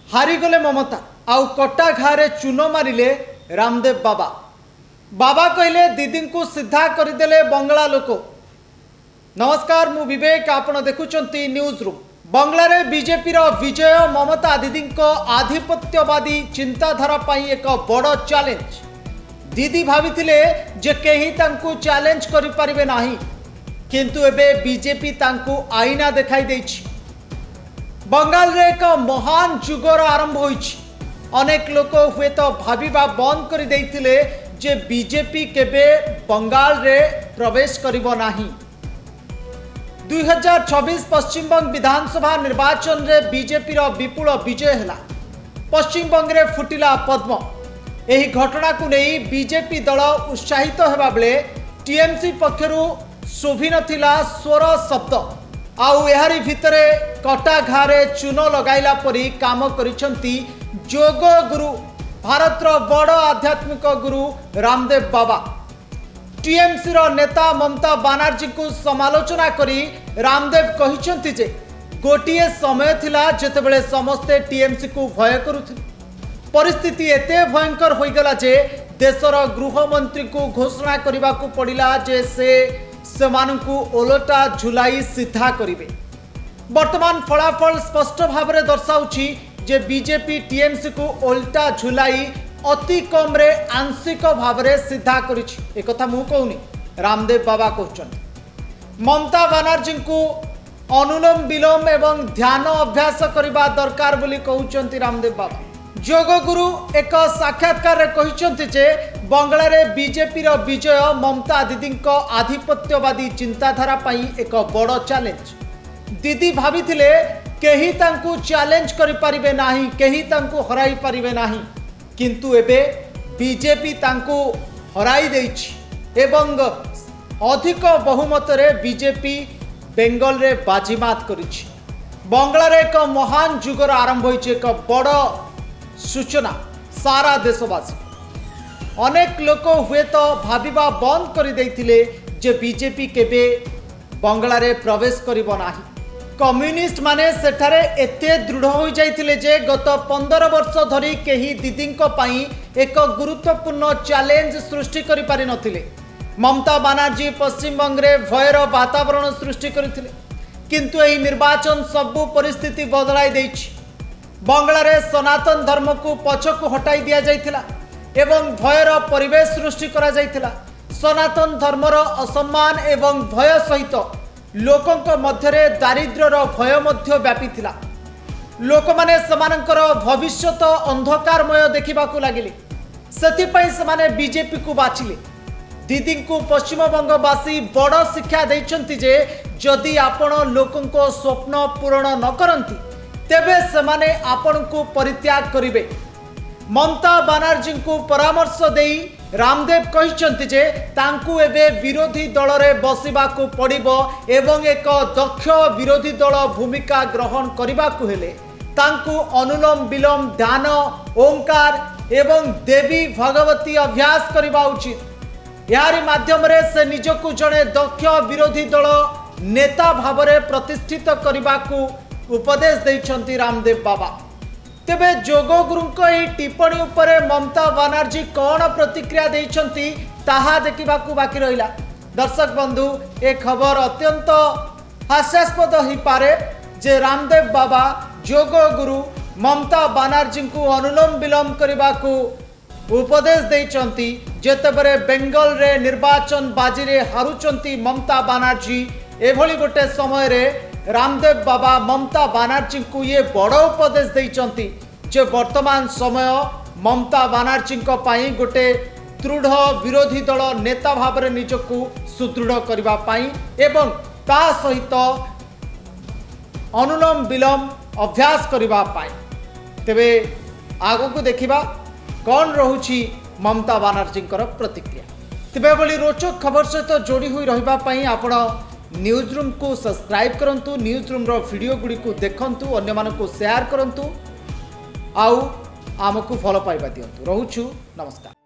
हारीगले ममता आउ कटा घारे चून मारिले रामदेव बाबा। बाबा कहले दीदी को सीधा करदेले बंगला लोक। नमस्कार, मु विवेक, आपण देखुचंती न्यूज रूम। बंगलारे बीजेपी रो विजय ममता दीदी को आधिपत्यवादी चिंताधारा पाई एक बड़ चैलेंज। दीदी भाविथिले जे केही तांकु चैलेंज करि परिबे नाही, किंतु एबे बीजेपी तांकु आईना देखाई देछि। बंगाल रे एक महान जुगर आरंभ होइछि। अनेक लोक हुए तो भाविबा बंद कर देइथिले जे बीजेपी केबे बंगाल रे प्रवेश करिबो नाही। 2024 पश्चिम बंग विधानसभा निर्वाचन रे बीजेपी रो विपुल विजय हला। पश्चिम बंग रे फुटिला पद्म। एही घटना को नहीं बीजेपी दल उत्साहित हेबा बेले टीएमसी पक्षरु शोभी नथिला स्वर शब्द आउ एहारी भितरे कटा घारे चून लगाइला परी काम करिसंती जोग गुरु, भारतर बड़ आध्यात्मिक गुरु रामदेव बाबा। टीएमसी रो नेता ममता बनर्जी को समालोचना करी रामदेव कहिसंती जे गोटिए समय थिला जेतेबेले समस्ते टीएमसी को भय करुथिले। परिस्थिति एते भयंकर हो गला जे देशर गृह मंत्री को घोषणा करने को पड़ा जे से मानकु ओलटा झुलाई सीधा करिवे। वर्तमान फलाफल स्पष्ट भाव में दर्शाउछि जे बीजेपी टीएमसी को ओल्टा झुलाई अति कम रे आंशिक भाव में सीधा करिछि। एक कथा मु कहूनी, रामदेव बाबा कहउछन ममता बनर्जी को अनुलोम विलोम एवं ध्यान अभ्यास करबा दरकार बोली कहउछंती रामदेव बाबा। जोग गुरु एक साक्षात्कार कहते जे बंगला रे बीजेपी रो विजय ममता दीदी को आधिपत्यवादी चिंताधारा पाई एक बड़ चैलेंज। दीदी भाविथिले केही तांकु चैलेंज करि परिबे नाही, केही तांकु हराई परिबे नाही, किंतु एबे बीजेपी तांकु हराई देछि एवं अधिक बहुमत रे बीजेपी बेंगल रे बाजीमात करिछि। बंगला रे एक महान जुगर आरंभ होइछि। एक बड़ सूचना सारा देशवासी। अनेक लोक हुए तो भाविबा बंद कर देइथिले जे बीजेपी केबे बंगला रे प्रवेश करिबो नाही। कम्युनिस्ट माने सेठारे एते दृढ़ हो जाइथिले जे गत 15 वर्ष धरी केही दीदींको पाई एक गुरुत्वपूर्ण चैलेंज सृष्टि करि पारि नथिले। ममता बनर्जी पश्चिम बंग रे भयर वातावरण सृष्टि करथिले, किंतु एही निर्वाचन सबु परिस्थिति बदलाई दैछि। बंगला रे सनातन धर्म को पछकु हटाई दिया जाइथिला एवं भयर परिवेश सृष्टि करा जाइथिला। सनातन धर्मर असम्मान एवं भय सहित लोकंक मध्यरे दारिद्र्यर भय मध्य व्यापीथिला। लोक माने समानकर भविष्यत अंधकारमय देखिबाकू लागिले। सेतिपई समाने बीजेपी को बाछिले। दीदी को पश्चिम बंगवासी बड़ शिक्षा दैछंती जे जदि आपण लोकंक स्वप्न पूर्ण न करंती तेबे सेमाने आपण को परित्याग करिवे। ममता बनर्जी को परामर्श देई रामदेव कहिसंती जे तांकु एबे विरोधी दल रे बसिबा को पड़िबो एवं एक दक्ष विरोधी दल भूमिका ग्रहण करिबा को हेले तांकु अनुलोम विलोम, ध्यान, ओंकार एवं देवी भगवती अभ्यास करिबा उचित। यारी माध्यम रे से निजकु जणे दक्ष विरोधी दल नेता भावरे प्रतिष्ठित करिबा को उपदेश देइछंती रामदेव बाबा। तेबे जोग गुरु को ई टिप्पणी उपरे ममता बनर्जी कौन प्रतिक्रिया देइछंती ताहा देखिबाकू बाकी रहिला। दर्शक बंधु, ए खबर अत्यंत हास्यास्पद ही पारे जे रामदेव बाबा जोग गुरु ममता बनर्जी को अनुलोम विलोम करबाकू उपदेश देइछंती जेतेबरे बेंगल रे निर्वाचन बाजी रे हारुचंती ममता बनर्जी। एभली गोटे समय रे रामदेव बाबा ममता बनर्जी को ये बड़ उपदेश देइचंती जे वर्तमान समय ममता बनर्जी पाई गोटे दृढ़ विरोधी दल नेता भाव में निजको सुदृढ़ करबा पाई एवं ता सहित अनुलोम विलोम अभ्यास करबा पाई। तेबे आगो को देखिबा कौन रहुछि ममता बनर्जी प्रतिक्रिया। तेबे बोली रोचक खबर सहित जोड़ी हुई रहिबा पाई आपण न्यूज रूम को सब्सक्राइब करंतु। न्यूज रूम रो वीडियो गुडी को देखंतु, अन्य मानको शेयर करंतु, आउ आमको फॉलो पाइबा दियंतु। रहूछु, नमस्कार।